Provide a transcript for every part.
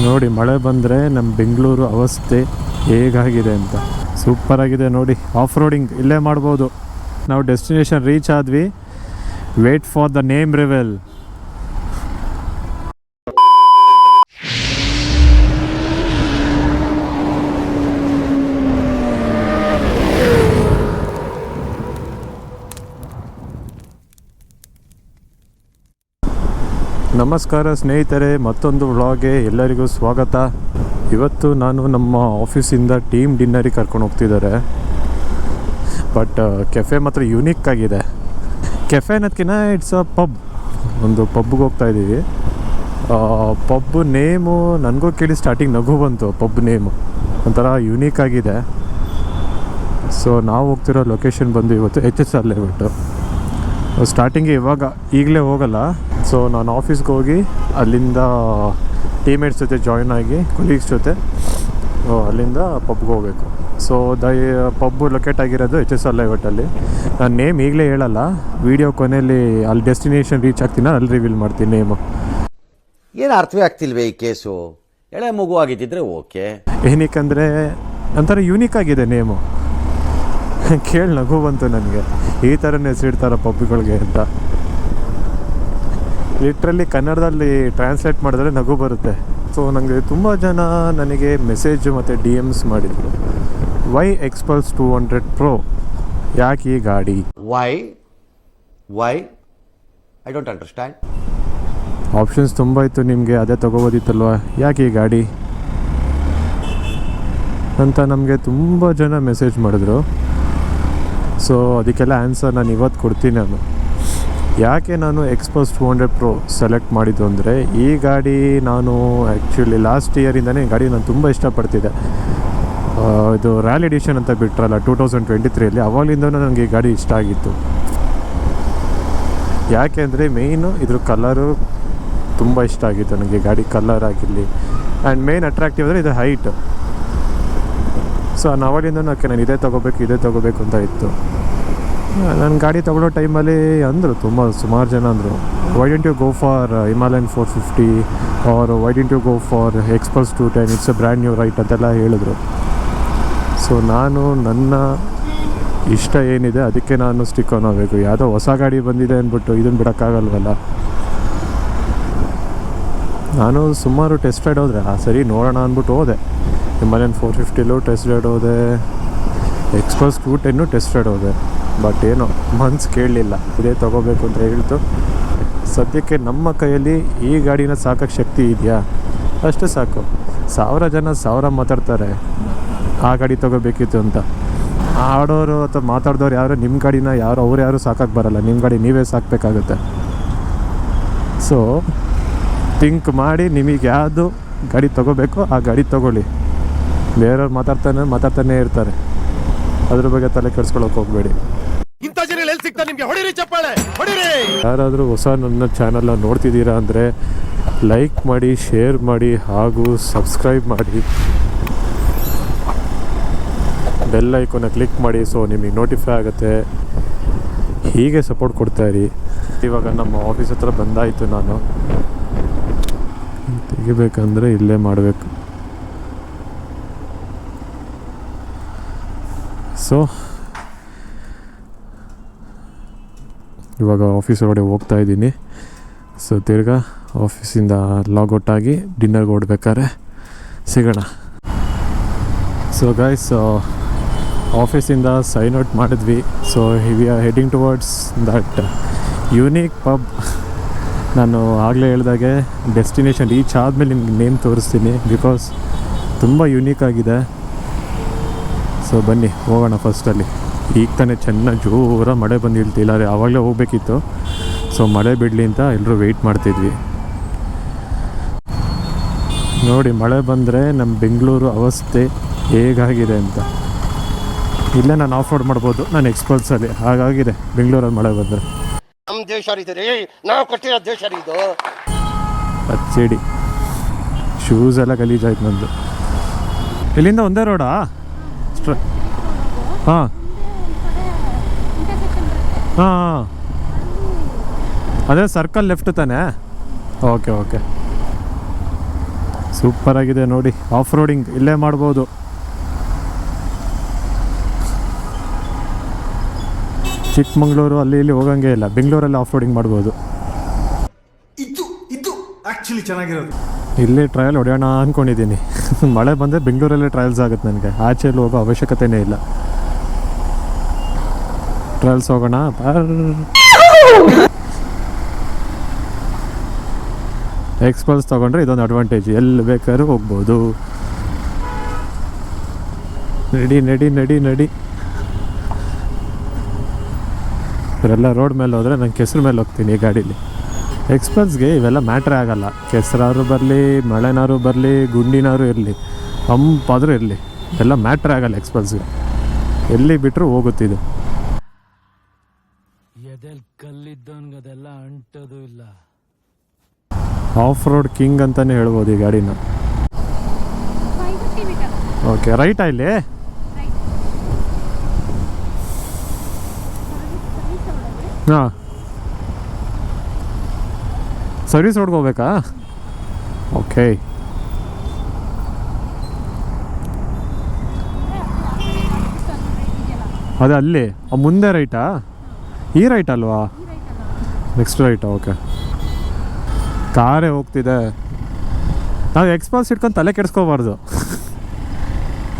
ನೋಡಿ ಮಳೆ ಬಂದರೆ ನಮ್ಮ ಬೆಂಗಳೂರು ಅವಸ್ಥೆ ಹೇಗಾಗಿದೆ ಅಂತ. ಸೂಪರಾಗಿದೆ ನೋಡಿ. ಆಫ್ ರೋಡಿಂಗ್ ಇಲ್ಲೇ ಮಾಡ್ಬೋದು. ನಾವು ಡೆಸ್ಟಿನೇಷನ್ ರೀಚ್ ಆದ್ವಿ. Wait for the name reveal. ನಮಸ್ಕಾರ ಸ್ನೇಹಿತರೆ, ಮತ್ತೊಂದು ವ್ಲಾಗ್ಗೆ ಎಲ್ಲರಿಗೂ ಸ್ವಾಗತ. ಇವತ್ತು ನಾನು ನಮ್ಮ ಆಫೀಸಿಂದ ಟೀಮ್ ಡಿನ್ನರಿಗೆ ಕರ್ಕೊಂಡು ಹೋಗ್ತಿದ್ದಾರೆ. ಬಟ್ ಕೆಫೆ ಮಾತ್ರ ಯುನೀಕ್ ಆಗಿದೆ. ಕೆಫೆ ಅನ್ನೋದಕ್ಕಿಂತ ಇಟ್ಸ್ ಅ ಪಬ್. ಒಂದು ಪಬ್ಗೆ ಹೋಗ್ತಾ ಇದ್ದೀವಿ. ಪಬ್ ನೇಮು ನನಗೂ ಕೇಳಿ ಸ್ಟಾರ್ಟಿಂಗ್ ನಗು ಬಂತು. ಪಬ್ ನೇಮು ಒಂಥರ ಯುನೀಕ್ ಆಗಿದೆ. ಸೊ ನಾವು ಹೋಗ್ತಿರೋ ಲೊಕೇಶನ್ ಬಂದು ಇವತ್ತು HSR ಲೇಔಟು. ಸ್ಟಾರ್ಟಿಂಗ್ಗೆ ಈಗಲೇ ಹೋಗಲ್ಲ. ಸೊ ನಾನು ಆಫೀಸ್ಗೆ ಹೋಗಿ ಅಲ್ಲಿಂದ ಟೀಮೇಟ್ಸ್ ಜೊತೆ ಜಾಯ್ನ್ ಆಗಿ ಕೊಲೀಗ್ಸ್ ಜೊತೆ ಅಲ್ಲಿಂದ ಪಬ್ಗೆ ಹೋಗಬೇಕು. ಸೊ ಪಬ್ಬು ಲೊಕೇಟ್ ಆಗಿರೋದು HSR ಲೇಔಟಲ್ಲಿ. ನಾನು ನೇಮ್ ಈಗಲೇ ಹೇಳಲ್ಲ, ವೀಡಿಯೋ ಕೊನೆಯಲ್ಲಿ ಅಲ್ಲಿ ಡೆಸ್ಟಿನೇಷನ್ ರೀಚ್ ಆಗ್ತೀನಿ, ಅಲ್ಲಿ ರಿವೀಲ್ ಮಾಡ್ತೀನಿ ನೇಮು. ಏನು ಅರ್ಥವೇ ಆಗ್ತಿಲ್ವೇ ಈ ಕೇಸು? ಎಳೆ ಮಗು ಆಗಿದ್ದಿದ್ರೆ ಓಕೆ. ಏನಕ್ಕಂದರೆ ಒಂಥರ ಯೂನಿಕ್ ಆಗಿದೆ ನೇಮು. ಕೇಳಿ ನಗು ಬಂತು ನನಗೆ, ಈ ಥರನೇ ಹೆಸರಿಡ್ತಾರ ಪಬ್ಗಳಿಗೆ ಅಂತ. ಲಿಟ್ರಲಿ ಕನ್ನಡದಲ್ಲಿ ಟ್ರಾನ್ಸ್ಲೇಟ್ ಮಾಡಿದ್ರೆ ನಗು ಬರುತ್ತೆ. ಸೊ ನನಗೆ ತುಂಬ ಜನ ನನಗೆ ಮೆಸೇಜ್ ಮತ್ತು DMs ಮಾಡಿದರು. Why Xpulse 200 Pro? ಯಾಕೆ ಈ ಗಾಡಿ? Why I don't understand. Options ತುಂಬ ಇತ್ತು ನಿಮಗೆ, ಅದೇ ತೊಗೋಬೋದಿತ್ತಲ್ವ, ಯಾಕೆ ಈ ಗಾಡಿ ಅಂತ ನಮಗೆ ತುಂಬ ಜನ ಮೆಸೇಜ್ ಮಾಡಿದ್ರು. ಸೊ ಅದಕ್ಕೆಲ್ಲ ಆನ್ಸರ್ ನಾನು ಇವತ್ತು ಕೊಡ್ತೀನಿ. ಯಾಕೆ ನಾನು ಎಕ್ಸ್ಪಲ್ಸ್ 200 Pro ಸೆಲೆಕ್ಟ್ ಮಾಡಿದ್ದು ಅಂದರೆ, ಈ ಗಾಡಿ ನಾನು ಆ್ಯಕ್ಚುಲಿ ಲಾಸ್ಟ್ ಇಯರಿಂದನೇ ಈ ಗಾಡಿ ನಾನು ತುಂಬ ಇಷ್ಟಪಡ್ತಿದ್ದೆ. ಇದು ರ್ಯಾಲಿ ಎಡಿಷನ್ ಅಂತ ಬಿಟ್ರಲ್ಲ 2023 ಅವಾಗಲಿಂದನೂ ನನಗೆ ಈ ಗಾಡಿ ಇಷ್ಟ ಆಗಿತ್ತು. ಯಾಕೆ ಅಂದರೆ ಮೇಯ್ನು ಇದ್ರ ಕಲರು ತುಂಬ ಇಷ್ಟ ಆಗಿತ್ತು ನನಗೆ. ಗಾಡಿ ಕಲರ್ ಆಗಿರಲಿ ಆ್ಯಂಡ್ ಮೇಯ್ನ್ ಅಟ್ರಾಕ್ಟಿವ್ ಅಂದರೆ ಇದು ಹೈಟ್. ಸೊ ಅವಾಗಲಿಂದ ನಾನು ಇದೇ ತೊಗೋಬೇಕು ಅಂತ ಇತ್ತು. ನನ್ನ ಗಾಡಿ ತೊಗೊಳ್ಳೋ ಟೈಮಲ್ಲಿ ಅಂದರು ಸುಮಾರು ಜನ ಅಂದರು, why didn't you go for Himalayan 450 or why didn't you go for Xpulse 210, it's a brand new right ಅಂತೆಲ್ಲ ಹೇಳಿದ್ರು. ಸೊ ನಾನು ನನ್ನ ಇಷ್ಟ ಏನಿದೆ ಅದಕ್ಕೆ ನಾನು ಸ್ಟಿಕ್ ಆನ್ ಆಗಬೇಕು. ಯಾವುದೋ ಹೊಸ ಗಾಡಿ ಬಂದಿದೆ ಅಂದ್ಬಿಟ್ಟು ಇದನ್ನು ಬಿಡೋಕ್ಕಾಗಲ್ವಲ್ಲ. ನಾನು ಸುಮಾರು ಟೆಸ್ಟ್ ರೈಡ್ ಹೋದರೆ ಸರಿ ನೋಡೋಣ ಅಂದ್ಬಿಟ್ಟು ಹೋದೆ. ಹಿಮಾಲಯನ್ 450 ಟೆಸ್ಟ್ ರೈಡ್ ಹೋದೆ, ಎಕ್ಸ್ಪಲ್ಸ್ 210 ಟೆಸ್ಟ್ ರೈಡ್ ಹೋದೆ. ಬಟ್ ಏನೋ ಮನ್ಸು ಕೇಳಲಿಲ್ಲ, ಇದೇ ತೊಗೋಬೇಕು ಅಂತ ಹೇಳ್ತು. ಸದ್ಯಕ್ಕೆ ನಮ್ಮ ಕೈಯಲ್ಲಿ ಈ ಗಾಡಿನ ಸಾಕೋಕ್ಕೆ ಶಕ್ತಿ ಇದೆಯಾ? ಅಷ್ಟೇ ಸಾಕು. 1000 ಜನ 1000 ಮಾತಾಡ್ತಾರೆ ಆ ಗಾಡಿ ತೊಗೋಬೇಕಿತ್ತು ಅಂತ. ಆಡೋರು ಅಥವಾ ಮಾತಾಡಿದವ್ರು ಯಾರು ನಿಮ್ಮ ಗಾಡಿನ ಅವ್ರು ಯಾರು ಸಾಕೋಕ್ಕೆ ಬರಲ್ಲ. ನಿಮ್ಮ ಗಾಡಿ ನೀವೇ ಸಾಕಬೇಕಾಗುತ್ತೆ. ಸೊ ಥಿಂಕ್ ಮಾಡಿ ನಿಮಗೆ ಯಾವುದು ಗಾಡಿ ತೊಗೋಬೇಕು ಆ ಗಾಡಿ ತೊಗೊಳ್ಳಿ. ಬೇರೆಯವ್ರು ಮಾತಾಡ್ತಾನೆ ಇರ್ತಾರೆ, ಅದ್ರ ಬಗ್ಗೆ ತಲೆ ಕೆಡಿಸ್ಕೊಳ್ಳೋಕೆ ಹೋಗಬೇಡಿ. ಯಾರಾದರೂ ಹೊಸ ನನ್ನ ಚಾನಲ್ನ ನೋಡ್ತಿದ್ದೀರಾ ಅಂದರೆ ಲೈಕ್ ಮಾಡಿ, ಶೇರ್ ಮಾಡಿ ಹಾಗೂ ಸಬ್ಸ್ಕ್ರೈಬ್ ಮಾಡಿ, ಬೆಲ್ ಐಕಾನ್ನ ಕ್ಲಿಕ್ ಮಾಡಿ. ಸೊ ನಿಮಗೆ ನೋಟಿಫೈ ಆಗುತ್ತೆ. ಹೀಗೆ ಸಪೋರ್ಟ್ ಕೊಡ್ತಾಯಿರಿ. ಇವಾಗ ನಮ್ಮ ಆಫೀಸ್ ಹತ್ರ ಬಂದಾಯಿತು. ನಾನು ತೆಗಿಬೇಕಂದ್ರೆ ಇಲ್ಲೇ ಮಾಡಬೇಕು. ಸೊ ಇವಾಗ ಆಫೀಸ್ ಒಳಗಡೆ ಹೋಗ್ತಾ ಇದ್ದೀನಿ. ಸೊ ತಿರ್ಗಾ ಆಫೀಸಿಂದ ಲಾಗೌಟ್ ಆಗಿ ಡಿನ್ನರ್ಗೆ ಹೊರಡ್ಬೇಕಾದ್ರೆ ಸಿಗೋಣ. ಸೊ ಗೈಸ್, ಆಫೀಸಿಂದ ಸೈನ್ ಔಟ್ ಮಾಡಿದ್ವಿ. So we are heading towards that unique pub. ನಾನು ಆಗಲೇ ಹೇಳಿದಾಗೆ ಡೆಸ್ಟಿನೇಷನ್ ರೀಚ್ ಆದಮೇಲೆ ನಿಮ್ಗೆ ನೇಮ್ ತೋರಿಸ್ತೀನಿ, ಬಿಕಾಸ್ ತುಂಬ ಯುನೀಕ್ ಆಗಿದೆ. ಸೊ ಬನ್ನಿ ಹೋಗೋಣ. ಫಸ್ಟಲ್ಲಿ ಈಗ ತಾನೇ ಚೆನ್ನಾಗಿ ಜೋರ ಮಳೆ ಬಂದು ಇಳ್ತಿಲ್ಲ ರೀ, ಆವಾಗಲೇ ಹೋಗಬೇಕಿತ್ತು. ಸೊ ಮಳೆ ಬಿಡಲಿ ಅಂತ ಎಲ್ಲರೂ ವೆಯ್ಟ್ ಮಾಡ್ತಿದ್ವಿ. ನೋಡಿ ಮಳೆ ಬಂದರೆ ನಮ್ಮ ಬೆಂಗಳೂರು ಅವಸ್ಥೆ ಹೇಗಾಗಿದೆ ಅಂತ. ಇಲ್ಲೇ ನಾನು ಆಫ್ ರೋಡ್ ಮಾಡ್ಬೋದು ನಾನು ಎಕ್ಸ್ಪಲ್ಸಲ್ಲಿ. ಹಾಗಾಗಿದೆ ಬೆಂಗಳೂರಲ್ಲಿ ಮಳೆ ಬಂದರೆ. ನಮ್ಮ ದೇಶ ನಾವು ಕೊಟ್ಟಿರೋ ದೇಶ ಇದು. ಹಚ್ಚೇಡಿ ಶೂಸ್ ಎಲ್ಲ ಗಲೀಜಾಯ್ತು ನಂದು. ಇಲ್ಲಿಂದ ಒಂದೇ ರೋಡಾ? ಹಾಂ ಹಾಂ ಅದೇ ಸರ್ಕಲ್ ಲೆಫ್ಟ್ ತಾನೆ? ಓಕೆ. ಸೂಪರ್ ಆಗಿದೆ ನೋಡಿ, ಆಫ್ ರೋಡಿಂಗ್ ಇಲ್ಲೇ ಮಾಡ್ಬೋದು. ಚಿಕ್ಕಮಂಗ್ಳೂರು ಅಲ್ಲಿ ಇಲ್ಲಿ ಹೋಗಂಗೆ ಇಲ್ಲ, ಬೆಂಗಳೂರಲ್ಲಿ ಆಫ್ ರೋಡಿಂಗ್ ಮಾಡ್ಬೋದು. ಇದು ಆಕ್ಚುಲಿ ಚೆನ್ನಾಗಿರೋದು. ಇಲ್ಲಿ ಟ್ರಯಲ್ ಹೊಡೆಯೋಣ ಅಂದ್ಕೊಂಡಿದ್ದೀನಿ. ಮಳೆ ಬಂದರೆ ಬೆಂಗಳೂರಲ್ಲೇ ಟ್ರಯಲ್ಸ್ ಆಗುತ್ತೆ ನನಗೆ, ಆಚೆ ಎಲ್ಲ ಹೋಗೋ ಅವಶ್ಯಕತೆನೇ ಇಲ್ಲ. ಟ್ರಯಲ್ಸ್ ಹೋಗೋಣ. ಎಕ್ಸ್ಪಲ್ಸ್ ತೊಗೊಂಡ್ರೆ ಇದೊಂದು ಅಡ್ವಾಂಟೇಜ್, ಎಲ್ಲಿ ಬೇಕಾದ್ರೂ ಹೋಗ್ಬೋದು. ನಡಿ ನಡಿ ನಡಿ ನಡಿ. ಇವರೆಲ್ಲ ರೋಡ್ ಮೇಲೆ ಹೋದರೆ ನಾನು ಕೆಸರು ಮೇಲೆ ಹೋಗ್ತೀನಿ ಈ ಗಾಡೀಲಿ. ಎಕ್ಸ್ಪಲ್ಸ್ಗೆ ಇವೆಲ್ಲ ಮ್ಯಾಟ್ರೇ ಆಗೋಲ್ಲ, ಕೆಸರಾದ್ರು ಬರಲಿ, ಮಳೆನಾರು ಬರಲಿ, ಗುಂಡಿನಾರು ಇರಲಿ, ಹಂಪಾದರೂ ಇರಲಿ, ಎಲ್ಲ ಮ್ಯಾಟ್ರೇ ಆಗಲ್ಲ ಎಕ್ಸ್ಪಲ್ಸ್ಗೆ. ಎಲ್ಲಿ ಬಿಟ್ಟರು ಹೋಗುತ್ತಿದ್ದು. ಕಲ್ಲಿದ್ದವನ್ಗದೆಲ್ಲ ಅಂಟೋದು ಇಲ್ಲ. ಆಫ್ ರೋಡ್ ಕಿಂಗ್ ಅಂತಲೇ ಹೇಳ್ಬೋದು ಈ ಗಾಡಿನ. ಓಕೆ, ರೈಟಾ ಇಲ್ಲಿ? ಹಾಂ, ಸರ್ವಿಸ್ ರೋಡ್ಗೆ ಹೋಗ್ಬೇಕಾ? ಓಕೆ. ಅದೇ ಅಲ್ಲಿ ಮುಂದೆ ರೈಟಾ? ಈ ರೈಟ್ ಅಲ್ವಾ? ನೆಕ್ಸ್ಟ್ ರೈಟಾ? ಓಕೆ. ಕಾರೇ ಹೋಗ್ತಿದೆ. ನಾವು ಎಕ್ಸ್ಪಲ್ಸ್ ಇಟ್ಕೊಂಡು ತಲೆ ಕೆಡಿಸ್ಕೋಬಾರ್ದು,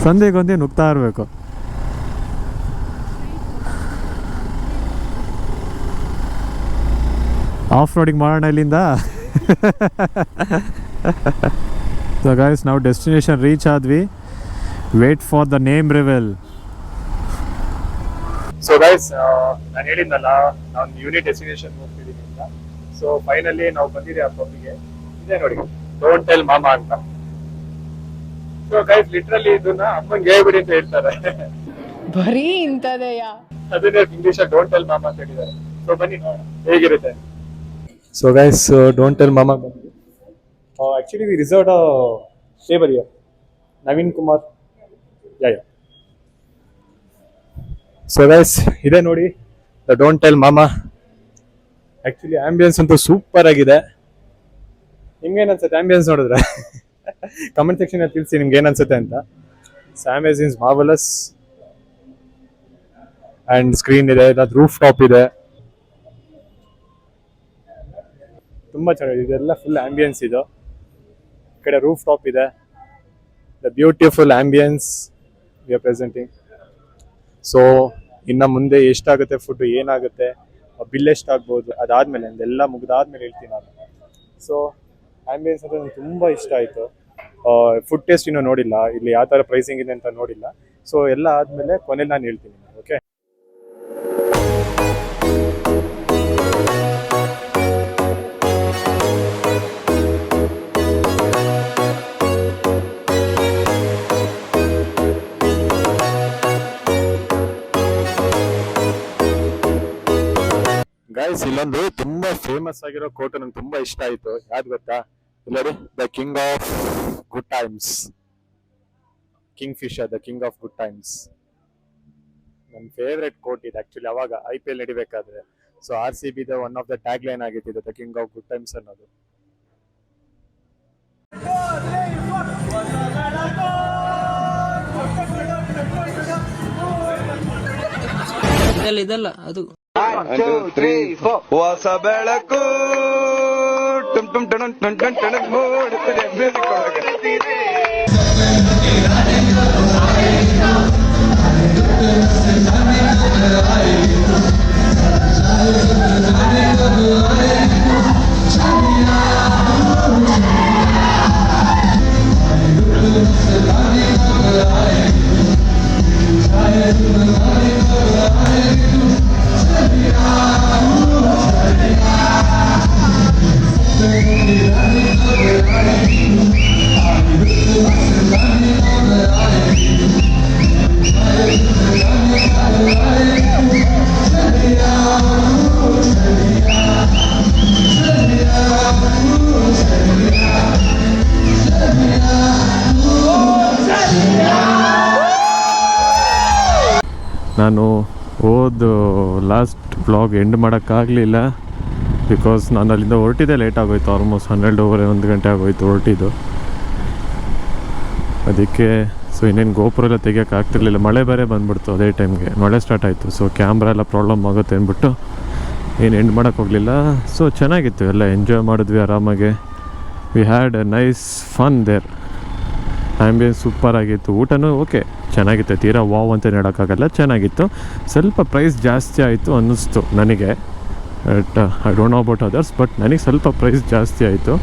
ಸಂಧಿಗೊಂದಿ ನುಗ್ತಾ ಇರಬೇಕು. ಆಫ್ ರೋಡಿಂಗ್ ಮಾಡೋಣ ಇಲ್ಲಿಂದ. ಸೊ ಗೈಸ್, ನಾವು ಡೆಸ್ಟಿನೇಷನ್ ರೀಚ್ ಆದ್ವಿ. Wait for the name reveal. So guys, ನಾನು ಹೇಳಿದ್ನಲ್ಲ ನಾನು ಯೂನಿಟ್ ಡೆಸ್ಟಿನೇಷನ್ ಹೋಗ್ತಿದ್ದೀನಿ ಅಂತ. ಸೊ ಫೈನಲಿ ನಾವು ಬಂದಿದ್ದೀವಿ ಆ ಪಬ್ಬಿಗೆ. ಇದೆ ನೋಡಿ, ಡೋಂಟ್ ಟೆಲ್ ಮಾಮಾ ಅಂತ. ಸೊ ಗೈಸ್, ಲಿಟ್ರಲಿ ಇದನ್ನ ಅಮ್ಮಂಗೆ ಹೇಳ್ಬಿಡಿ ಅಂತ ಹೇಳ್ತಾರೆ. ಬರೀ ಇಂಥದೆಯಾ? ಅದನ್ನೇ ಇಂಗ್ಲಿಷ್ ಡೋಂಟ್ ಟೆಲ್ ಮಾಮಾ ಅಂತ ಹೇಳಿದ್ದಾರೆ. ಸೊ ಬನ್ನಿ ನೋಡೋಣ ಹೇಗಿರುತ್ತೆ. ಸೊ ಗೈಸ್, ಡೋಂಟ್ ಟೆಲ್ ಮಾಮಾ ಬಂದು actually we reserved table here. Naveen Kumar, yeah. So guys, ಇದೆ ನೋಡಿ ದ ಡೋಂಟ್ ಟೆಲ್ ಮಾಮಾ. ಆಕ್ಚುಲಿ ಆಂಬಿಯನ್ಸ್ ಅಂತೂ ಸೂಪರ್ ಆಗಿದೆ. ನಿಮ್ಗೆ ಏನ್ ಅನ್ಸುತ್ತೆ ಆಂಬಿಯನ್ಸ್ ನೋಡಿದ್ರೆ? ಕಮೆಂಟ್ ಸೆಕ್ಷನ್ ಅಲ್ಲಿ ತಿಳಿಸಿ ನಿಮ್ಗೆ ಏನ್ ಅನ್ಸುತ್ತೆ ಅಂತ. Ambience is marvellous. And screen ಇದೆ, ರೂಫ್ ಟಾಪ್ ಇದೆ, ತುಂಬಾ ಚೆನ್ನಾಗಿದೆ. ಇದೆಲ್ಲ ಫುಲ್ ಆಂಬಿಯನ್ಸ್. ಇದು ಈ ಕಡೆ ರೂಫ್ ಟಾಪ್ ಇದೆ. The beautiful ambience we are presenting. So ಇನ್ನು ಮುಂದೆ ಎಷ್ಟಾಗುತ್ತೆ ಫುಡ್, ಏನಾಗುತ್ತೆ, ಬಿಲ್ ಎಷ್ಟಾಗ್ಬೋದು ಅದಾದ್ಮೇಲೆ, ಅದೆಲ್ಲ ಮುಗಿದಾದ್ಮೇಲೆ ಹೇಳ್ತೀನಿ ನಾನು. ಸೊ ಆಂಬಿಯನ್ಸ್ ಅಂತ ನನಗೆ ತುಂಬ ಇಷ್ಟ ಆಯಿತು. ಫುಡ್ ಟೇಸ್ಟ್ ಇನ್ನೂ ನೋಡಿಲ್ಲ, ಇಲ್ಲಿ ಯಾವ ಥರ ಪ್ರೈಸಿಂಗ್ ಇದೆ ಅಂತ ನೋಡಿಲ್ಲ. ಸೊ ಎಲ್ಲ ಆದಮೇಲೆ ಕೊನೆಯಲ್ಲಿ ನಾನು ಹೇಳ್ತೀನಿ. ಓಕೆ. ಗೈಸ್, ಇಲ್ಲೊಂದು ತುಂಬಾ ಫೇಮಸ್ ಆಗಿರೋ ಕೋಟು ನಂಗೆ ತುಂಬಾ ಇಷ್ಟ ಆಯ್ತು. ಯಾವ್ದು ಗೊತ್ತಾ? ನೋಡಿ, the king of good times, Kingfisher, the king of good times. ನನ್ನ ಫೇವ್ರೆಟ್ ಕೋಟ್ ಇದು ಆಕ್ಚುಲಿ. ಅವಾಗ IPL ನಡಿಬೇಕಾದ್ರೆ so RCB the one of the tag line ಆಗಿತ್ತು the king of good times ಅನ್ನೋದು. ಇದಲ್ಲ ಅದು. ಹೊಸ ಬೆಳಕು ಟುಮ್ ಟುಮ್ ಟಣ್ ಟಣ್ ಟಣ್ ಟಣ್ ಮೂಡುತ್ತದೆ ಮ್ಯೂಸಿಕ್ ಒಳಗೆ. ನಾನು ಲಾಸ್ಟ್ ವ್ಲಾಗ್ ಎಂಡ್ ಮಾಡೋಕ್ಕಾಗಲಿಲ್ಲ, ಬಿಕಾಸ್ ನಾನು ಅಲ್ಲಿಂದ ಹೊರಟಿದ್ದೆ ಲೇಟ್ ಆಗೋಯ್ತು. ಆಲ್ಮೋಸ್ಟ್ 12 1 ಗಂಟೆ ಆಗೋಯ್ತು ಹೊರಟಿದ್ದು. ಅದಕ್ಕೆ ಸೊ ಇನ್ನೇನು ಗೋಪುರ ಎಲ್ಲ ತೆಗಿಯೋಕೆ ಆಗ್ತಿರ್ಲಿಲ್ಲ. ಮಳೆ ಬೇರೆ ಬಂದ್ಬಿಡ್ತು ಅದೇ ಟೈಮ್ಗೆ, ಮಳೆ ಸ್ಟಾರ್ಟ್ ಆಯಿತು. ಸೊ ಕ್ಯಾಮ್ರಾ ಎಲ್ಲ ಪ್ರಾಬ್ಲಮ್ ಆಗುತ್ತೆ ಅಂದ್ಬಿಟ್ಟು ಏನು ಎಂಡ್ ಮಾಡೋಕ್ಕೆ ಹೋಗಲಿಲ್ಲ. ಸೊ ಚೆನ್ನಾಗಿತ್ತು, ಎಲ್ಲ ಎಂಜಾಯ್ ಮಾಡಿದ್ವಿ ಆರಾಮಾಗೆ. We had a nice fun there. Ambience super ಆಗಿತ್ತು. ಊಟನೂ ಓಕೆ ಚೆನ್ನಾಗಿತ್ತು, ತೀರಾ ವಾವ್ ಅಂತ ಹೇಳೋಕ್ಕಾಗಲ್ಲ, ಚೆನ್ನಾಗಿತ್ತು. ಸ್ವಲ್ಪ ಪ್ರೈಸ್ ಜಾಸ್ತಿ ಆಯಿತು ಅನ್ನಿಸ್ತು ನನಗೆ. But I don't know about others, but ನನಗೆ ಸ್ವಲ್ಪ ಪ್ರೈಸ್ ಜಾಸ್ತಿ ಆಯಿತು.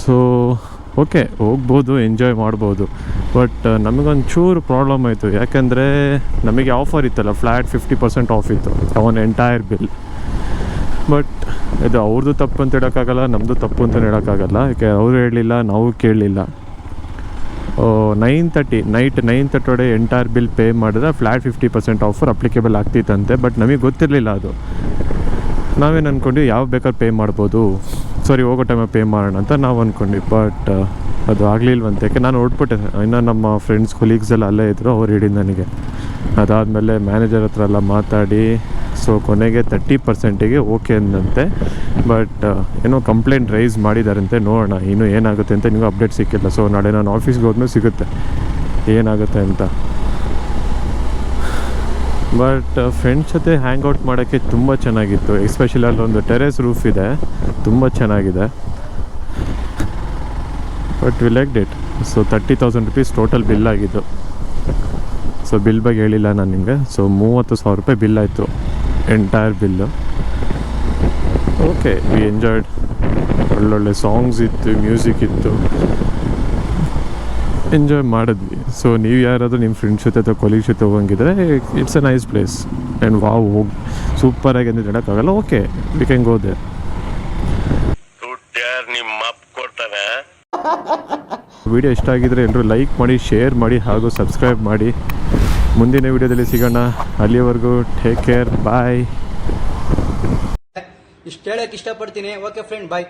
ಸೊ ಓಕೆ, ಹೋಗ್ಬೋದು, ಎಂಜಾಯ್ ಮಾಡ್ಬೋದು. ಬಟ್ ನಮಗೊಂಚೂರು ಪ್ರಾಬ್ಲಮ್ ಆಯಿತು, ಯಾಕೆಂದರೆ ನಮಗೆ ಆಫರ್ ಇತ್ತಲ್ಲ, ಫ್ಲ್ಯಾಟ್ 50% ಆಫ್ ಇತ್ತು ಅವನ್ ಎಂಟೈರ್ ಬಿಲ್. ಬಟ್ ಇದು ಅವ್ರದ್ದು ತಪ್ಪು ಅಂತ ಹೇಳೋಕ್ಕಾಗಲ್ಲ, ನಮ್ಮದು ತಪ್ಪು ಅಂತ ಹೇಳೋಕ್ಕಾಗಲ್ಲ. ಯಾಕೆ ಅವರು ಹೇಳಲಿಲ್ಲ, ನಾವು ಕೇಳಲಿಲ್ಲ. 9:30 ನೈಟ್ 9:30 ಎಂಟೈರ್ ಬಿಲ್ ಪೇ ಮಾಡಿದ್ರೆ ಫ್ಲ್ಯಾಟ್ 50% ಆಫರ್ ಅಪ್ಲಿಕೇಬಲ್ ಆಗ್ತಿತ್ತಂತೆ. ಬಟ್ ನಮಗೆ ಗೊತ್ತಿರಲಿಲ್ಲ ಅದು. ನಾವೇನು ಅಂದ್ಕೊಂಡು ಯಾವ ಬೇಕಾದ್ರೆ ಪೇ ಮಾಡ್ಬೋದು, ಸಾರಿ ಹೋಗೋ ಟೈಮಲ್ಲಿ ಪೇ ಮಾಡೋಣ ಅಂತ ನಾವು ಅಂದ್ಕೊಂಡ್ವಿ. ಬಟ್ ಅದು ಆಗಲಿಲ್ವಂತೆ. ಯಾಕೆ ನಾನು ಹೊರಟ್ಬಿಟ್ಟೆ, ಇನ್ನೂ ನಮ್ಮ ಫ್ರೆಂಡ್ಸ್ ಕೊಲೀಗ್ಸ್ ಎಲ್ಲ ಅಲ್ಲೇ ಇದ್ದರು, ಅವ್ರು ಹೇಳಿದ್ದು ನನಗೆ. ಅದಾದಮೇಲೆ ಮ್ಯಾನೇಜರ್ ಹತ್ರ ಎಲ್ಲ ಮಾತಾಡಿ ಸೊ ಕೊನೆಗೆ 30%ಗೆ ಓಕೆ ಅಂದಂತೆ. ಬಟ್ ಏನೋ ಕಂಪ್ಲೇಂಟ್ ರೈಸ್ ಮಾಡಿದಾರಂತೆ, ನೋಡೋಣ ಇನ್ನೂ ಏನಾಗುತ್ತೆ ಅಂತ. ನಿಮಗೂ ಅಪ್ಡೇಟ್ ಸಿಕ್ಕಿಲ್ಲ. ಸೊ ನಾಳೆ ನಾನು ಆಫೀಸ್ಗೆ ಹೋದ್ಮೇಲೆ ಸಿಗುತ್ತೆ ಏನಾಗುತ್ತೆ ಅಂತ. ಬಟ್ ಫ್ರೆಂಡ್ಸ್ ಜೊತೆ ಹ್ಯಾಂಗ್ ಔಟ್ ಮಾಡೋಕ್ಕೆ ತುಂಬ ಚೆನ್ನಾಗಿತ್ತು. ಎಸ್ಪೆಷಲಿ ಅಲ್ಲೊಂದು ಟೆರೇಸ್ ರೂಫ್ ಇದೆ, ತುಂಬ ಚೆನ್ನಾಗಿದೆ. But we liked it. So 30,000 rupees total bill ಆಗಿದ್ದು. ಸೊ ಬಿಲ್ ಬಗ್ಗೆ ಹೇಳಿಲ್ಲ ನಾನು ನಿಮಗೆ. ಸೊ 30,000 ರೂಪಾಯಿ ಬಿಲ್ ಆಯಿತು, entire bill. Okay, we enjoyed. ಒಳ್ಳೊಳ್ಳೆ ಸಾಂಗ್ಸ್ ಇತ್ತು, ಮ್ಯೂಸಿಕ್ ಇತ್ತು, ಎಂಜಾಯ್ ಮಾಡಿದ್ವಿ. ಸೊ ನೀವು ಯಾರಾದರೂ ನಿಮ್ಮ ಫ್ರೆಂಡ್ಸ್ ಜೊತೆ ಅಥವಾ ಕೊಲೀಗ್ಸ್ ಜೊತೆ ಹೋಗಂಗಿದ್ರೆ it's a nice place. And wow, ಹೋಗಿ ಸೂಪರಾಗಿ ಅಂತ ಹೇಳೋಕ್ಕಾಗಲ್ಲ. Okay, we can go there. Video ಇಷ್ಟ ಆಗಿದ್ರೆ ಎಲ್ಲರೂ ಲೈಕ್ ಮಾಡಿ, ಶೇರ್ ಮಾಡಿ ಹಾಗೂ ಸಬ್ಸ್ಕ್ರೈಬ್ ಮಾಡಿ. ಮುಂದಿನ ವಿಡಿಯೋದಲ್ಲಿ ಸಿಗೋಣ. ಅಲ್ಲಿವರೆಗೂ ಟೇಕ್ ಕೇರ್, ಬಾಯ್. ಇಷ್ಟು ಹೇಳಕ್ಕೆ ಇಷ್ಟಪಡ್ತೀನಿ. ಓಕೆ ಫ್ರೆಂಡ್, ಬಾಯ್.